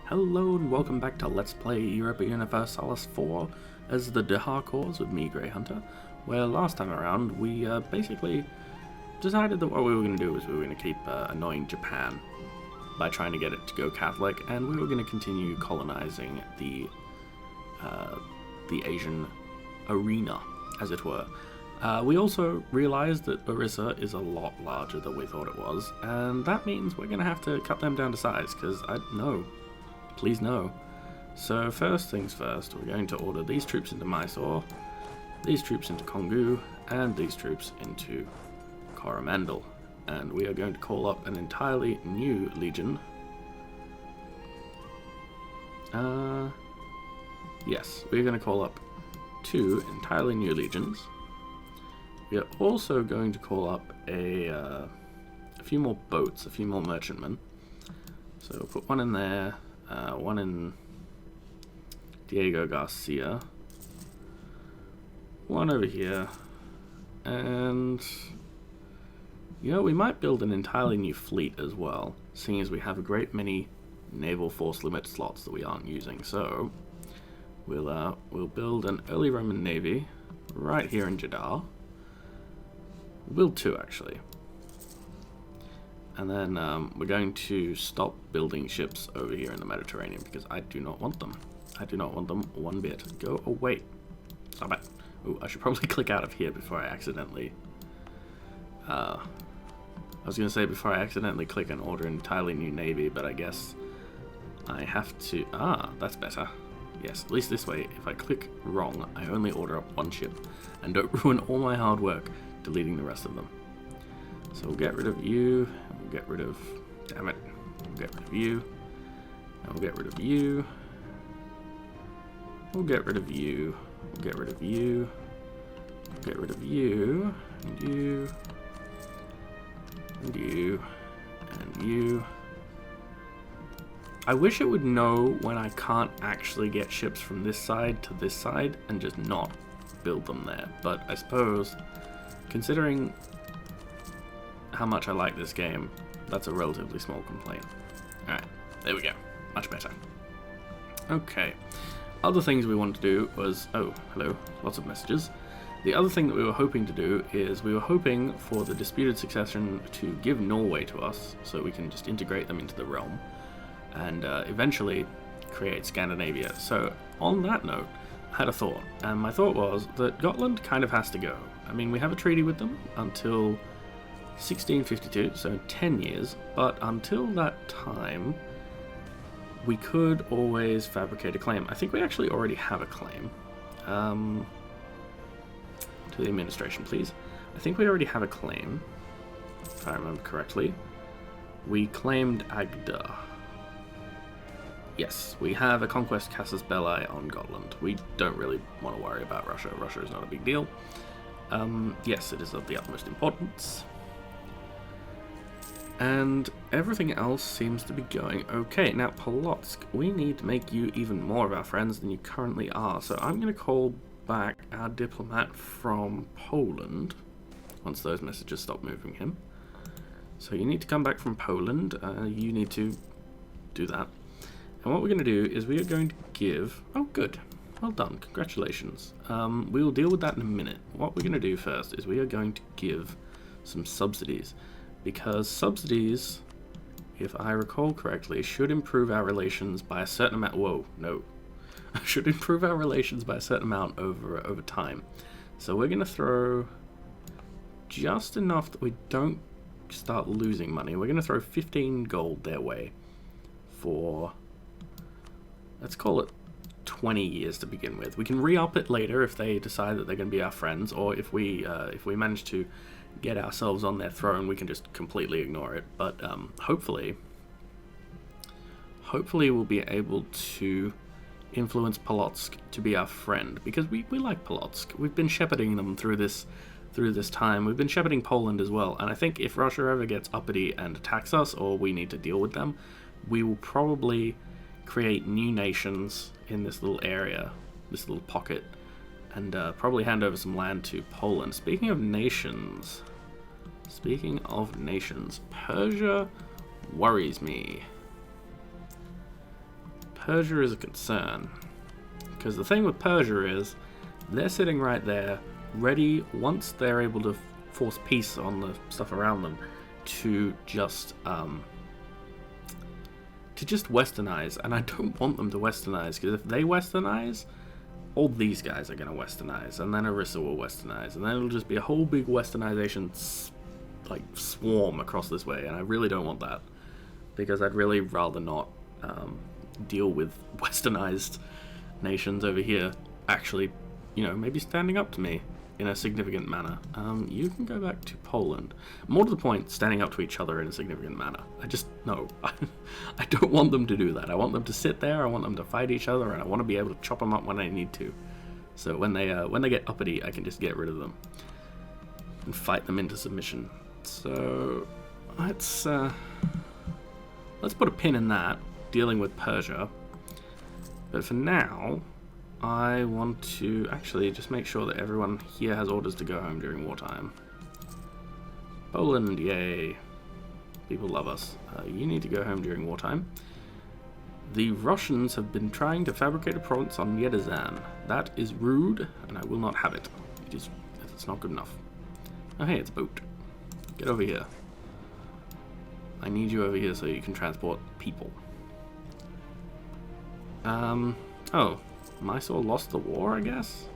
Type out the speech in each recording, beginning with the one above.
Hello and welcome back to Let's Play Europa Universalis 4 as the Dehar Cause with me, Grey Hunter, where last time around we basically decided that what we were going to do was we were going to keep annoying Japan by trying to get it to go Catholic, and we were going to continue colonizing the Asian arena, as it were. We also realized that Orissa is a lot larger than we thought it was, and that means we're going to have to cut them down to size, because please no. So first things first, we're going to order these troops into Mysore, these troops into Kongu, and these troops into Coromandel. And we are going to call up an entirely new legion. Yes, we're going to call up 2 entirely new legions. We are also going to call up a few more boats, a few more merchantmen. So we'll put one in there. One in Diego Garcia, one over here, and we might build an entirely new fleet as well, seeing as we have a great many naval force limit slots that we aren't using. So we'll build an early Roman navy right here in Jeddah. We'll build 2 actually. And then we're going to stop building ships over here in the Mediterranean because I do not want them. I do not want them one bit. Go away. Stop it. Ooh, I should probably click out of here before I accidentally... I was going to say before I accidentally click and order an entirely new navy, but I guess I have to... that's better. Yes, at least this way, if I click wrong, I only order up 1 ship and don't ruin all my hard work deleting the rest of them. So we'll get rid of you, and we'll get rid of, damn it, we'll get rid of you, and we'll get rid of you, we'll get rid of you, we'll get rid of you, we'll get rid of you, and you, and you, and you. I wish it would know when I can't actually get ships from this side to this side and just not build them there, but I suppose, considering how much I like this game, that's a relatively small complaint. Alright, there we go. Much better. Okay. Other things we wanted to do was... Oh, hello. Lots of messages. The other thing that we were hoping to do is we were hoping for the disputed succession to give Norway to us, so we can just integrate them into the realm, and eventually create Scandinavia. So, on that note, I had a thought, and my thought was that Gotland kind of has to go. I mean, we have a treaty with them until 1652, so 10 years, but until that time we could always fabricate a claim. I think we actually already have a claim. To the administration, please. I think we already have a claim, if I remember correctly. We claimed Agda. Yes, we have a conquest casus belli on Gotland. We don't really want to worry about Russia. Russia is not a big deal. Yes, it is of the utmost importance. And everything else seems to be going okay. Now, Polotsk, we need to make you even more of our friends than you currently are. So I'm going to call back our diplomat from Poland, once those messages stop moving him. So you need to come back from Poland. You need to do that. And what we're going to do is we are going to give... Oh, good. Well done. Congratulations. We will deal with that in a minute. What we're going to do first is we are going to give some subsidies. Because subsidies, if I recall correctly, should improve our relations by a certain amount. Whoa, no. Should improve our relations by a certain amount over time. So we're going to throw just enough that we don't start losing money. We're going to throw 15 gold their way for, let's call it 20 years to begin with. We can re-up it later if they decide that they're going to be our friends, or if we manage to get ourselves on their throne, we can just completely ignore it. But hopefully we'll be able to influence Polotsk to be our friend, because we like Polotsk. We've been shepherding them through this time. We've been shepherding Poland as well, and I think if Russia ever gets uppity and attacks us, or we need to deal with them, we will probably create new nations in this little area, this little pocket, and probably hand over some land to Poland. Speaking of nations, Persia worries me. Persia is a concern. Because the thing with Persia is, they're sitting right there, ready, once they're able to force peace on the stuff around them, to just westernize. And I don't want them to westernize, because if they westernize, all these guys are going to westernize, and then Orissa will westernize, and then it'll just be a whole big westernization like swarm across this way, and I really don't want that, because I'd really rather not deal with westernized nations over here actually, you know, maybe standing up to me in a significant manner. You can go back to Poland. More to the point, standing up to each other in a significant manner. I just, no. I don't want them to do that. I want them to sit there, I want them to fight each other, and I want to be able to chop them up when I need to. So when they get uppity, I can just get rid of them and fight them into submission. So let's put a pin in that, dealing with Persia. But for now, I want to actually just make sure that everyone here has orders to go home during wartime. Poland, yay. People love us. You need to go home during wartime. The Russians have been trying to fabricate a province on Yedizan. That is rude, and I will not have it. It's not good enough. Oh hey, it's a boat. Get over here. I need you over here so you can transport people. Oh. Mysore lost the war, I guess?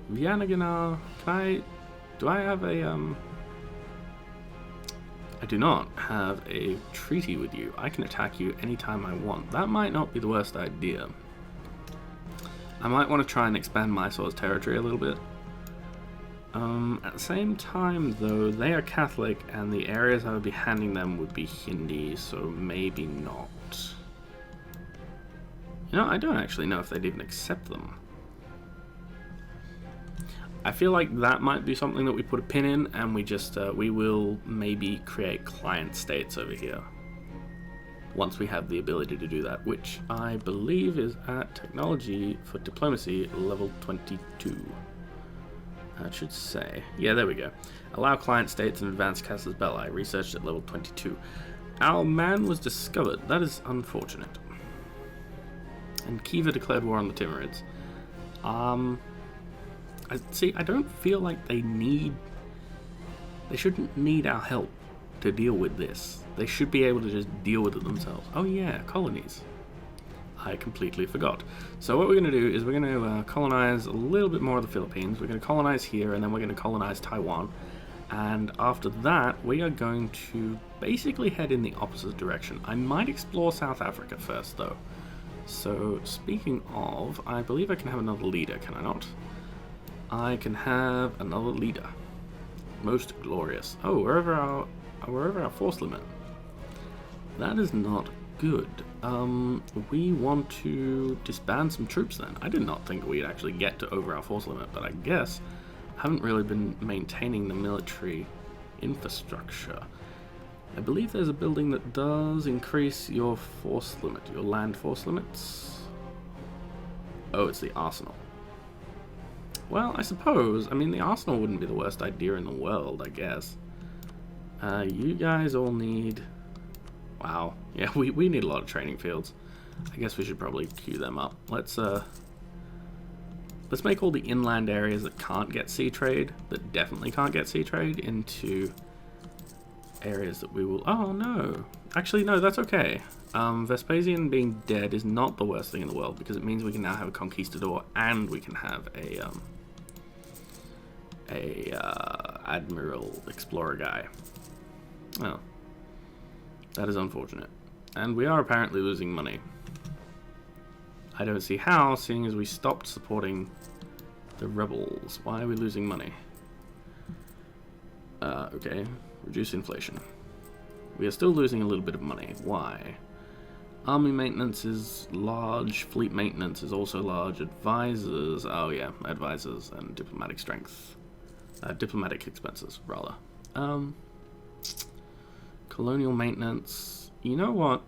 Vienna, do I have a, I do not have a treaty with you. I can attack you anytime I want. That might not be the worst idea. I might want to try and expand Mysore's territory a little bit. At the same time, though, they are Catholic, and the areas I would be handing them would be Hindi, so maybe not. You know, I don't actually know if they'd even accept them. I feel like that might be something that we put a pin in, and we just, we will maybe create client states over here. Once we have the ability to do that, which I believe is at technology for diplomacy level 22. That should say. Yeah, there we go. Allow client states and advanced casus belli. Researched at level 22. Our man was discovered. That is unfortunate. And Kiva declared war on the Timurids. I don't feel like they shouldn't need our help to deal with this. They should be able to just deal with it themselves. Oh yeah, colonies. I completely forgot. So what we're going to do is we're going to colonize a little bit more of the Philippines. We're going to colonize here, and then we're going to colonize Taiwan. And after that, we are going to basically head in the opposite direction. I might explore South Africa first, though. So, speaking of, I believe I can have another leader, can I not? I can have another leader. Most glorious. Oh, we're over our force limit. That is not good. We want to disband some troops then. I did not think we'd actually get to over our force limit, but I guess I haven't really been maintaining the military infrastructure. I believe there's a building that does increase your force limit, your land force limits. Oh, it's the arsenal. Well, I suppose, I mean, the arsenal wouldn't be the worst idea in the world, I guess. You guys all need... Wow. Yeah, we need a lot of training fields. I guess we should probably queue them up. Let's make all the inland areas that can't get sea trade, that definitely can't get sea trade, into areas that we will... Oh, no. Actually, no, that's okay. Vespasian being dead is not the worst thing in the world, because it means we can now have a conquistador, and we can have a admiral explorer guy. Oh. That is unfortunate. And we are apparently losing money. I don't see how, seeing as we stopped supporting the rebels. Why are we losing money? Okay. Reduce inflation. We are still losing a little bit of money. Why? Army maintenance is large. Fleet maintenance is also large. Advisors. Oh yeah, advisors and diplomatic strength. Diplomatic expenses, rather. Colonial maintenance. You know what?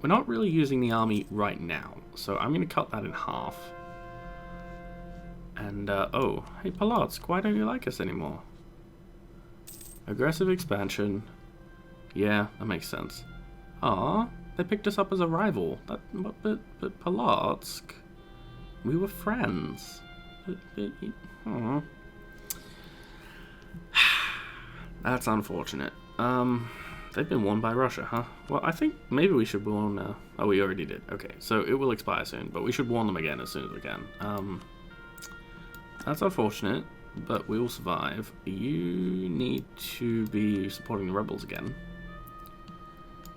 We're not really using the army right now, so I'm going to cut that in half. And, oh, hey Polotsk, why don't you like us anymore? Aggressive expansion. Yeah, that makes sense. Ah, They picked us up as a rival. But Polotsk, we were friends. That's unfortunate. They've been won by Russia, huh? Well, I think maybe we should warn... oh, we already did. Okay, so it will expire soon, but we should warn them again as soon as we can. That's unfortunate, but we will survive. You need to be supporting the rebels again.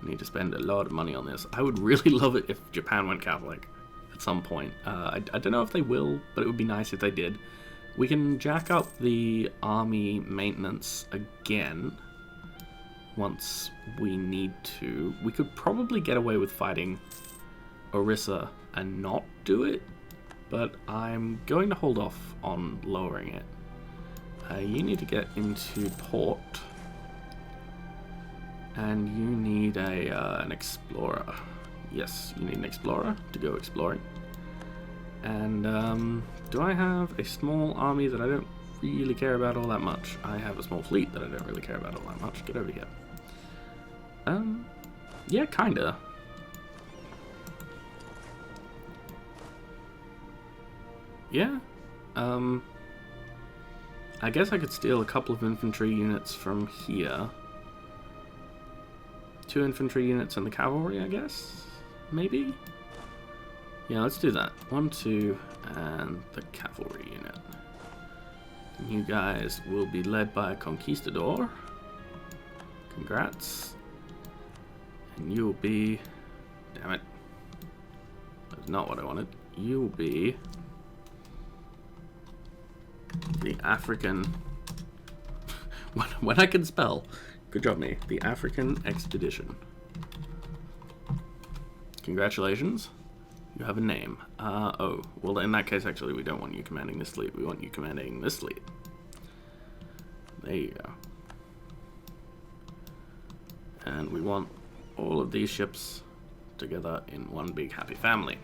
We need to spend a lot of money on this. I would really love it if Japan went Catholic at some point. I don't know if they will, but it would be nice if they did. We can jack up the army maintenance again once we need to. We could probably get away with fighting Orissa and not do it, but I'm going to hold off on lowering it. You need to get into port, and you need an explorer. Yes, you need an explorer to go exploring. And do I have a small army that I don't really care about all that much? I have a small fleet that I don't really care about all that much. Get over here. Yeah, kinda. Yeah. I guess I could steal a couple of infantry units from here. 2 infantry units and the cavalry, I guess? Maybe? Yeah, let's do that. 1, 2, and the cavalry unit. And you guys will be led by a conquistador. Congrats. And you will be... Damn it. That's not what I wanted. You will be... the African... when I can spell. Good job, me. The African Expedition. Congratulations. You have a name. Oh. Well, in that case, actually, we don't want you commanding this fleet. We want you commanding this fleet. There you go. And we want all of these ships together in one big happy family.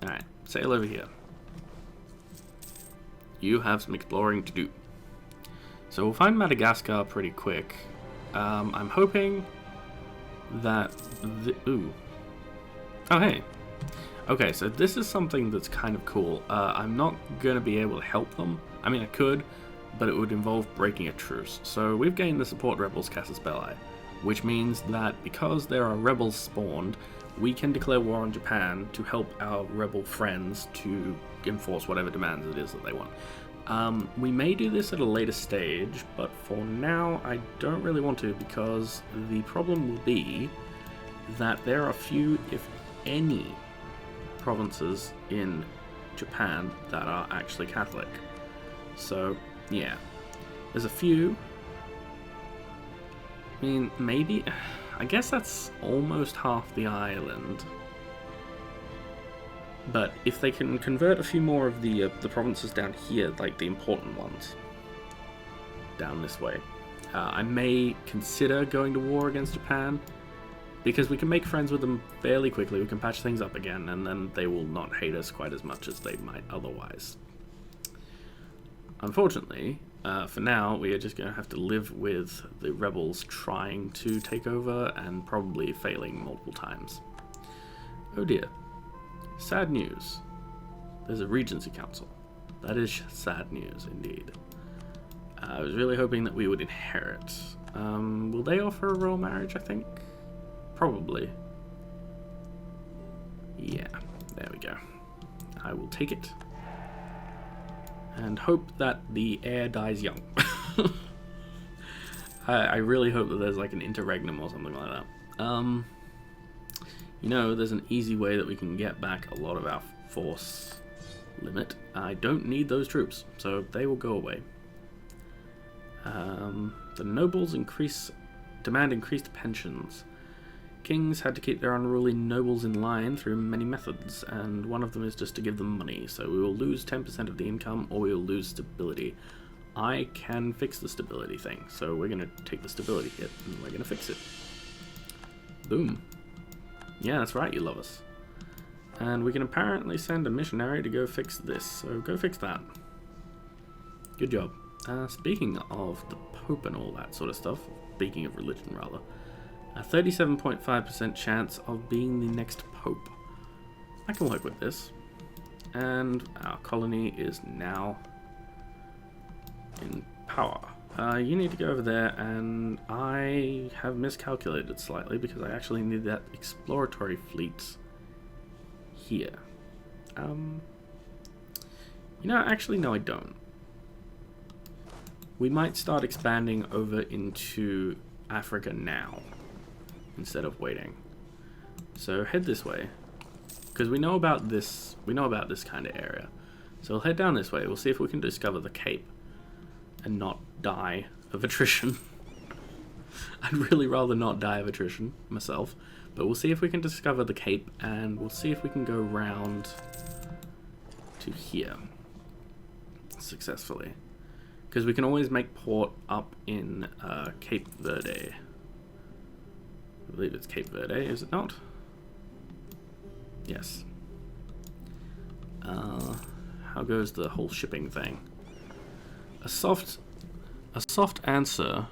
Alright, sail over here. You have some exploring to do. So we'll find Madagascar pretty quick. I'm hoping that ooh. Oh, hey. Okay, so this is something that's kind of cool. I'm not going to be able to help them. I mean, I could, but it would involve breaking a truce. So we've gained the support rebels Casus Belli, which means that because there are rebels spawned, we can declare war on Japan to help our rebel friends to enforce whatever demands it is that they want. We may do this at a later stage, but for now I don't really want to, because the problem will be that there are few, if any, provinces in Japan that are actually Catholic. So, yeah. There's a few. I mean, maybe... I guess that's almost half the island. But if they can convert a few more of the provinces down here, like the important ones, down this way, I may consider going to war against Japan, because we can make friends with them fairly quickly, we can patch things up again, and then they will not hate us quite as much as they might otherwise. Unfortunately, for now, we are just going to have to live with the rebels trying to take over and probably failing multiple times. Oh dear. Sad news. There's a Regency Council. That is sad news indeed. I was really hoping that we would inherit. Will they offer a royal marriage, I think? Probably. Yeah, there we go. I will take it. And hope that the heir dies young. I really hope that there's like an interregnum or something like that. You know, there's an easy way that we can get back a lot of our force limit. I don't need those troops, so they will go away. The nobles demand increased pensions. Kings had to keep their unruly nobles in line through many methods, and one of them is just to give them money. So we will lose 10% of the income, or we will lose stability. I can fix the stability thing, so we're going to take the stability hit, and we're going to fix it. Boom. Yeah, that's right, you love us. And we can apparently send a missionary to go fix this, so go fix that. Good job. Speaking of the Pope and all that sort of stuff, speaking of religion rather, A 37.5% chance of being the next pope. I can work with this. And our colony is now in power. You need to go over there, and I have miscalculated slightly because I actually need that exploratory fleet here. You know, actually, no, I don't. We might start expanding over into Africa now instead of waiting. So head this way, because we know about this. We know about this kind of area. So we'll head down this way. We'll see if we can discover the Cape and not die of attrition. I'd really rather not die of attrition myself, but we'll see if we can discover the Cape, and we'll see if we can go round to here successfully, because we can always make port up in Cape Verde. I believe it's Cape Verde, is it not? Yes. How goes the whole shipping thing? A soft answer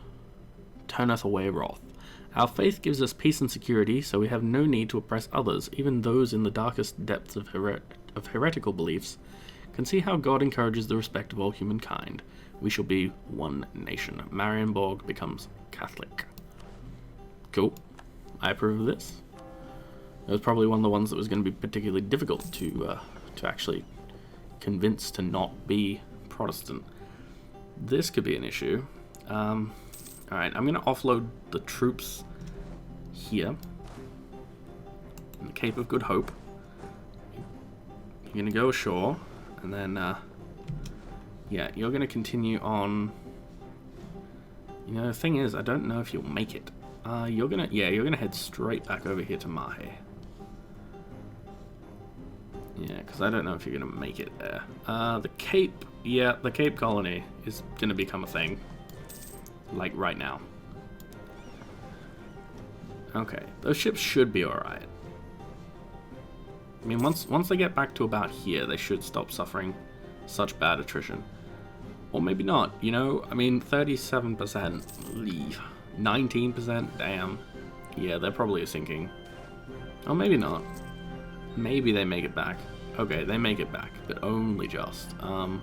turneth away wrath. Our faith gives us peace and security, so we have no need to oppress others, even those in the darkest depths of heretical beliefs. Can see how God encourages the respect of all humankind. We shall be one nation. Marienborg becomes Catholic. Cool. I approve of this. It was probably one of the ones that was going to be particularly difficult to actually convince to not be Protestant. This could be an issue. Alright, I'm going to offload the troops here in the Cape of Good Hope. You're going to go ashore, and then, yeah, you're going to continue on. You know, the thing is, I don't know if you'll make it. You're going to head straight back over here to Mahe. Yeah, because I don't know if you're going to make it there. The Cape, yeah, the Cape Colony is going to become a thing. Like right now. Okay, those ships should be alright. I mean, once they get back to about here, they should stop suffering such bad attrition. Or maybe not, you know? I mean, 37%, 19%, damn. Yeah, they're probably sinking. Oh, maybe not. Maybe they make it back. Okay, they make it back, but only just. I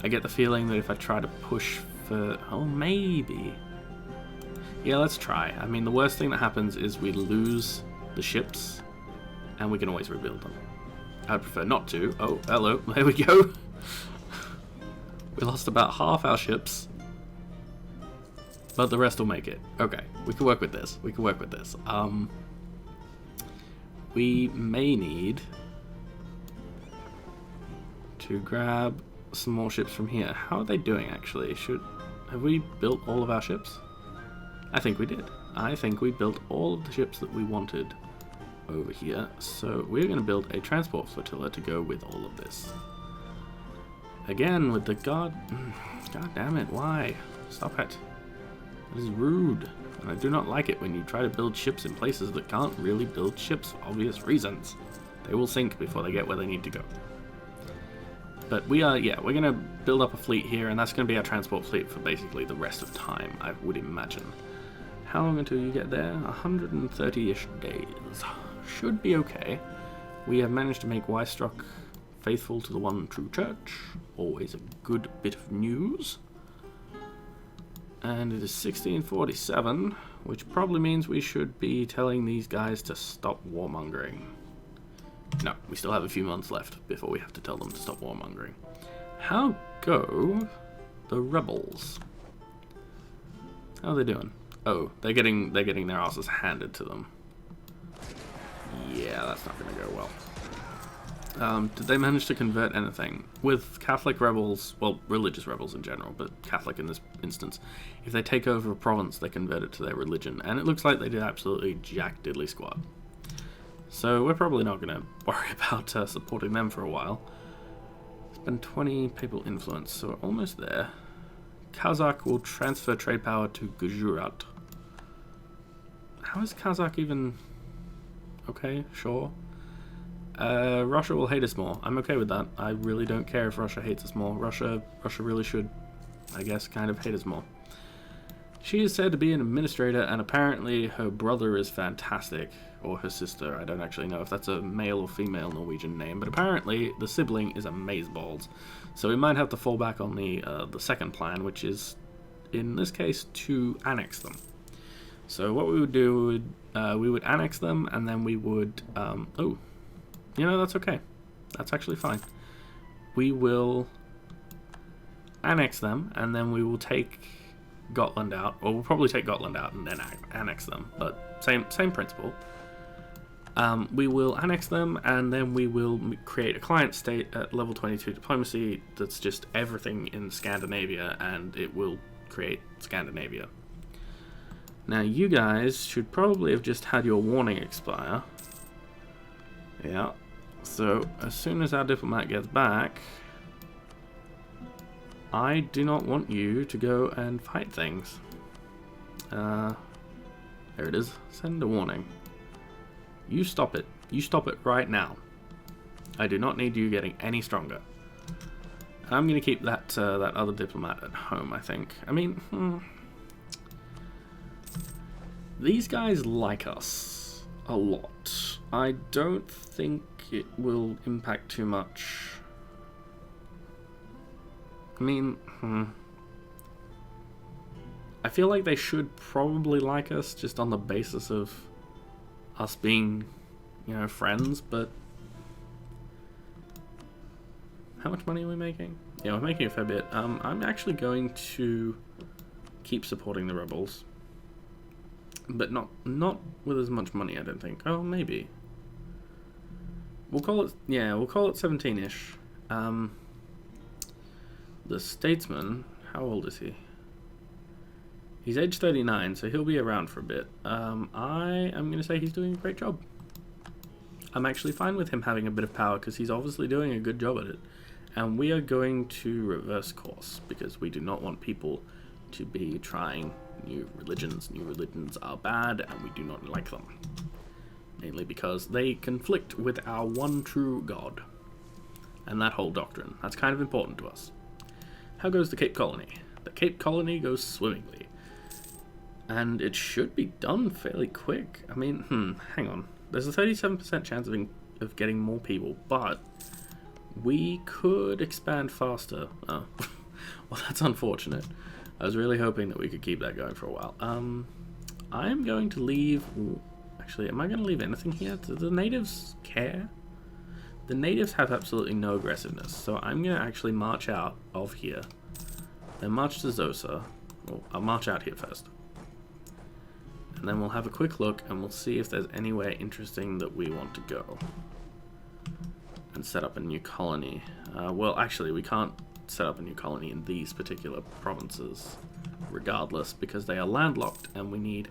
get the feeling that if I try to push for... Oh, maybe. Yeah, let's try. I mean, the worst thing that happens is we lose the ships, and we can always rebuild them. I'd prefer not to. Oh, hello. There we go. We lost about half our ships, but the rest will make it. Okay, we can work with this. We can work with this. We may need to grab some more ships from here. How are they doing, actually? Have we built all of our ships? I think we did. I think we built all of the ships that we wanted over here. So we're going to build a transport flotilla to go with all of this. Again, with the God damn it, why? Stop it. That is rude. And I do not like it when you try to build ships in places that can't really build ships for obvious reasons. They will sink before they get where they need to go. But we are, yeah, we're going to build up a fleet here, and that's going to be our transport fleet for basically the rest of time, I would imagine. How long until you get there? 130-ish days. Should be okay. We have managed to make Wystrok faithful to the one true church. Always a good bit of news. And it is 1647, which probably means we should be telling these guys to stop warmongering. No, we still have a few months left before we have to tell them to stop warmongering. How go the rebels? How are they doing? Oh, they're getting their asses handed to them. Yeah, that's not going to go well. Did they manage to convert anything? With Catholic rebels, well, religious rebels in general, but Catholic in this instance, if they take over a province, they convert it to their religion. And it looks like they did absolutely jack diddly squat. So we're probably not going to worry about supporting them for a while. Spend 20 papal influence, so we're almost there. Kazakh will transfer trade power to Gujarat. How is Kazakh even... Okay, sure. Russia will hate us more. I'm okay with that. I really don't care if Russia hates us more. Russia really should, I guess, kind of hate us more. She is said to be an administrator, and apparently her brother is fantastic. Or her sister. I don't actually know if that's a male or female Norwegian name, but apparently the sibling is amazeballs. So we might have to fall back on the second plan, which is, in this case, to annex them. So what we would do, we would annex them, and then we would... oh, you know, that's okay. That's actually fine. We will annex them, and then we will take Gotland out. Or we'll probably take Gotland out and then annex them, but same principle. We will annex them, and then we will create a client state at level 22 diplomacy that's just everything in Scandinavia, and it will create Scandinavia. Now, you guys should probably have just had your warning expire. Yeah. So, as soon as our diplomat gets back, I do not want you to go and fight things. There it is. Send a warning. You stop it. You stop it right now. I do not need you getting any stronger. And I'm going to keep that that other diplomat at home, I think. I mean, these guys like us a lot. I don't think it will impact too much. I mean, I feel like they should probably like us just on the basis of us being, you know, friends, but how much money are we making? Yeah, we're making a fair bit. I'm actually going to keep supporting the rebels, but not with as much money, I don't think. Oh, maybe. We'll call it, yeah, we'll call it 17-ish. The statesman, how old is he? He's age 39, so he'll be around for a bit. I am going to say he's doing a great job. I'm actually fine with him having a bit of power because he's obviously doing a good job at it. And we are going to reverse course because we do not want people to be trying new religions. New religions are bad and we do not like them. Mainly because they conflict with our one true God. And that whole doctrine. That's kind of important to us. How goes the Cape Colony? The Cape Colony goes swimmingly. And it should be done fairly quick. I mean, hang on. There's a 37% chance of getting more people, but we could expand faster. Oh, well, that's unfortunate. I was really hoping that we could keep that going for a while. I'm going to leave... Actually, am I going to leave anything here? Do the natives care? The natives have absolutely no aggressiveness, so I'm going to actually march out of here. Then march to Zosa. Well, I'll march out here first. And then we'll have a quick look and we'll see if there's anywhere interesting that we want to go. And set up a new colony. Well, actually, we can't set up a new colony in these particular provinces, regardless, because they are landlocked and we need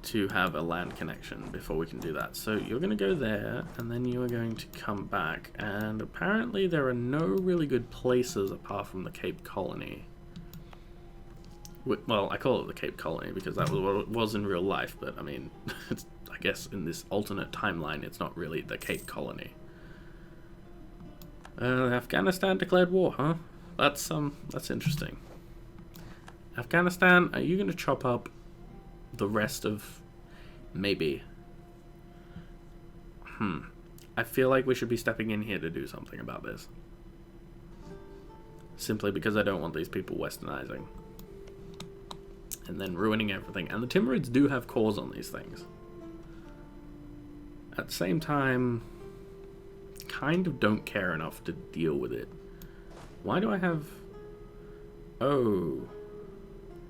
to have a land connection before we can do that. So you're going to go there, and then you are going to come back, and apparently there are no really good places apart from the Cape Colony. Well, I call it the Cape Colony because that was what it was in real life, but I mean, it's, I guess in this alternate timeline, it's not really the Cape Colony. Afghanistan declared war, huh? That's interesting. Afghanistan, are you going to chop up the rest of... Maybe. I feel like we should be stepping in here to do something about this. Simply because I don't want these people westernizing. And then ruining everything. And the Timurids do have cores on these things. At the same time, kind of don't care enough to deal with it. Why do I have... Oh.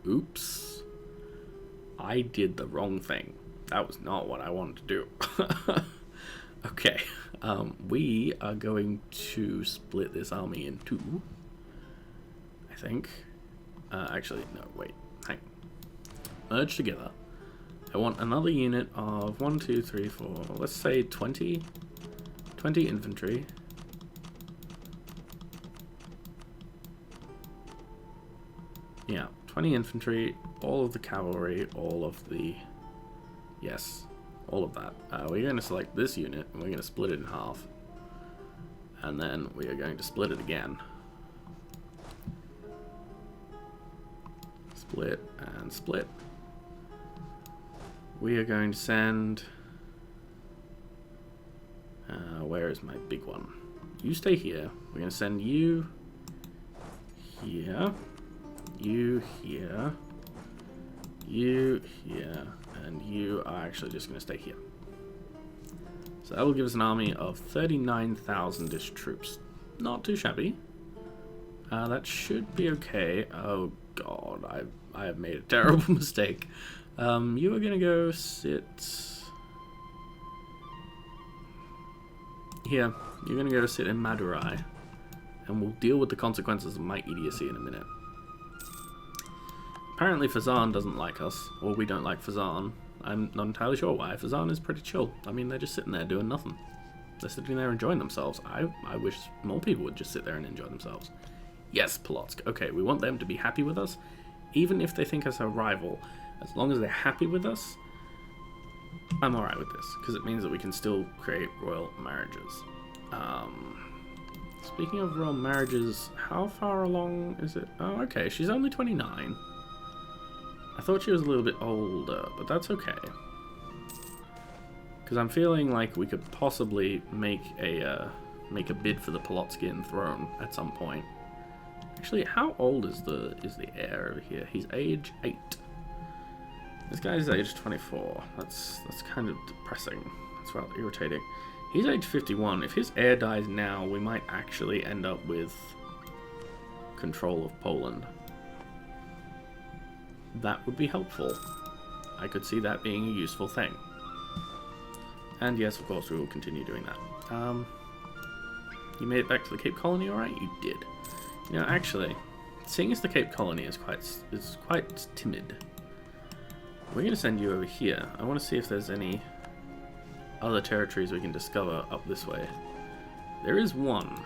Oops. I did the wrong thing. That was not what I wanted to do. Okay. We are going to split this army in two. I think. Actually, no, wait. Hang on. Merge together. I want another unit of 1, 2, 3, 4, let's say 20 infantry. Yeah, 20 infantry, all of the cavalry, all of the... Yes, all of that. We're going to select this unit, and we're going to split it in half. And then we are going to split it again. split, and split. We are going to send... where is my big one? You stay here. We're going to send you here, you here, you here, and you are actually just going to stay here. So that will give us an army of 39,000-ish troops. Not too shabby. That should be okay. Oh god, I have made a terrible mistake. You are going to go sit... here. You're going to go sit in Madurai. And we'll deal with the consequences of my idiocy in a minute. Apparently Fazan doesn't like us, or we don't like Fazan. I'm not entirely sure why. Fazan is pretty chill. I mean, they're just sitting there doing nothing. They're sitting there enjoying themselves. I wish more people would just sit there and enjoy themselves. Yes, Polotsk. Okay, we want them to be happy with us, even if they think us a rival. As long as they're happy with us, I'm alright with this, because it means that we can still create royal marriages. Speaking of royal marriages, how far along is it? Oh, okay, she's only 29. I thought she was a little bit older, but that's okay. Because I'm feeling like we could possibly make a bid for the Polotskian throne at some point. Actually, how old is the heir over here? He's age 8. This guy's age 24. That's kind of depressing. That's rather irritating. He's age 51. If his heir dies now, we might actually end up with control of Poland. That would be helpful. I could see that being a useful thing. And yes, of course, we will continue doing that. You made it back to the Cape Colony, alright? You did. You know, actually, seeing as the Cape Colony is quite timid, we're going to send you over here. I want to see if there's any other territories we can discover up this way. There is one.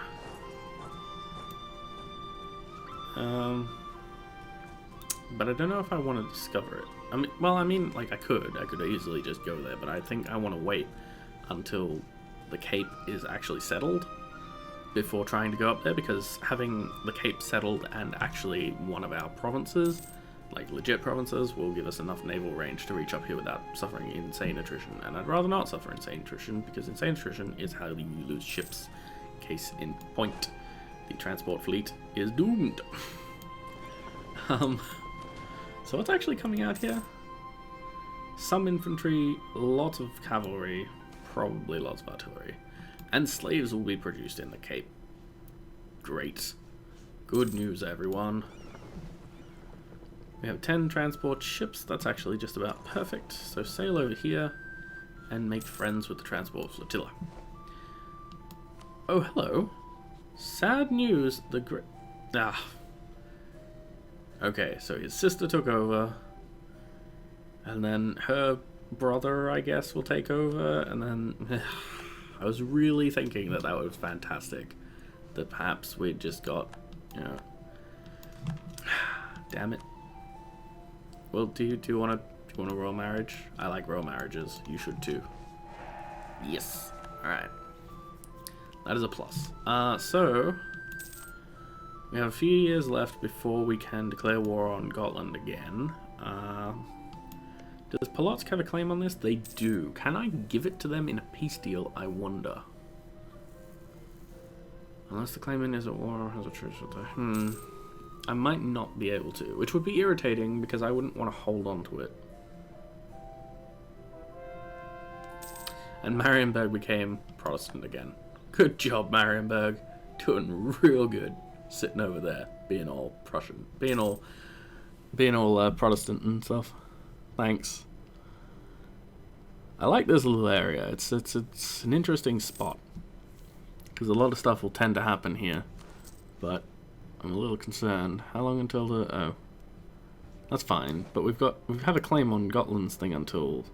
But I don't know if I want to discover it. I mean, like I could easily just go there, but I think I want to wait until the Cape is actually settled before trying to go up there, because having the Cape settled and actually one of our provinces, like legit provinces, will give us enough naval range to reach up here without suffering insane attrition. And I'd rather not suffer insane attrition, because insane attrition is how you lose ships. Case in point, the transport fleet is doomed. So what's actually coming out here? Some infantry, lots of cavalry, probably lots of artillery. And slaves will be produced in the Cape. Great. Good news, everyone. We have 10 transport ships. That's actually just about perfect. So sail over here and make friends with the transport flotilla. Oh, hello. Sad news. Okay, so his sister took over, and then her brother, I guess, will take over, and then I was really thinking that was fantastic, that perhaps we'd just got, you know, damn it. Well, do you want a royal marriage? I like royal marriages. You should too. Yes. All right. That is a plus. So we have a few years left before we can declare war on Gotland again. Does Polotsk have a claim on this? They do. Can I give it to them in a peace deal? I wonder. Unless the claimant is at war or has a truce with the... I might not be able to, which would be irritating because I wouldn't want to hold on to it. And Marienburg became Protestant again. Good job, Marienburg. Doing real good. Sitting over there, being all Prussian, being all Protestant and stuff. Thanks. I like this little area. It's an interesting spot because a lot of stuff will tend to happen here, but I'm a little concerned. How long until the... Oh, that's fine. But we've had a claim on Gotland's thing until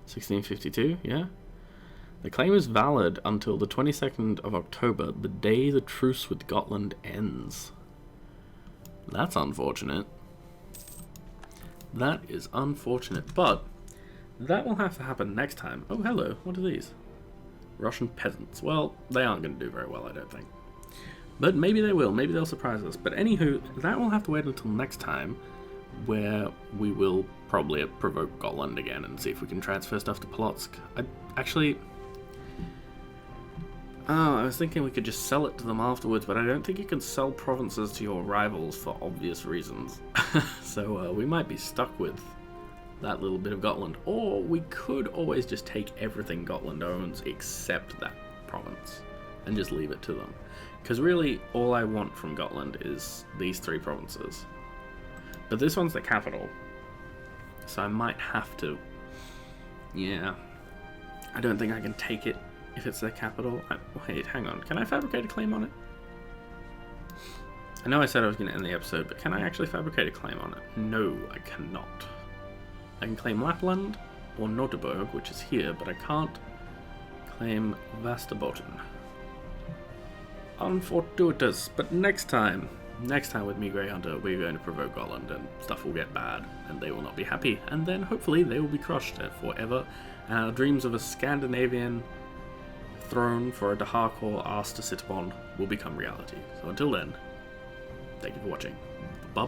1652. Yeah. The claim is valid until the 22nd of October, the day the truce with Gotland ends. That's unfortunate. That is unfortunate, but that will have to happen next time. Oh, hello. What are these? Russian peasants. Well, they aren't going to do very well, I don't think. But maybe they will. Maybe they'll surprise us. But anywho, that will have to wait until next time, where we will probably provoke Gotland again and see if we can transfer stuff to Polotsk. I was thinking we could just sell it to them afterwards, but I don't think you can sell provinces to your rivals for obvious reasons. So we might be stuck with that little bit of Gotland. Or we could always just take everything Gotland owns except that province and just leave it to them. Because really, all I want from Gotland is these 3 provinces. But this one's the capital, so I might have to... Yeah, I don't think I can take it if it's their capital. Wait, hang on. Can I fabricate a claim on it? I know I said I was going to end the episode, but can I actually fabricate a claim on it? No, I cannot. I can claim Lapland or Norderberg, which is here, but I can't claim Vasterbotten. Unfortuitous, but next time with me, Grey Hunter, we're going to provoke Gotland and stuff will get bad and they will not be happy, and then hopefully they will be crushed forever and our dreams of a Scandinavian throne for a Dahakor ass to sit upon will become reality. So until then, thank you for watching. Bye.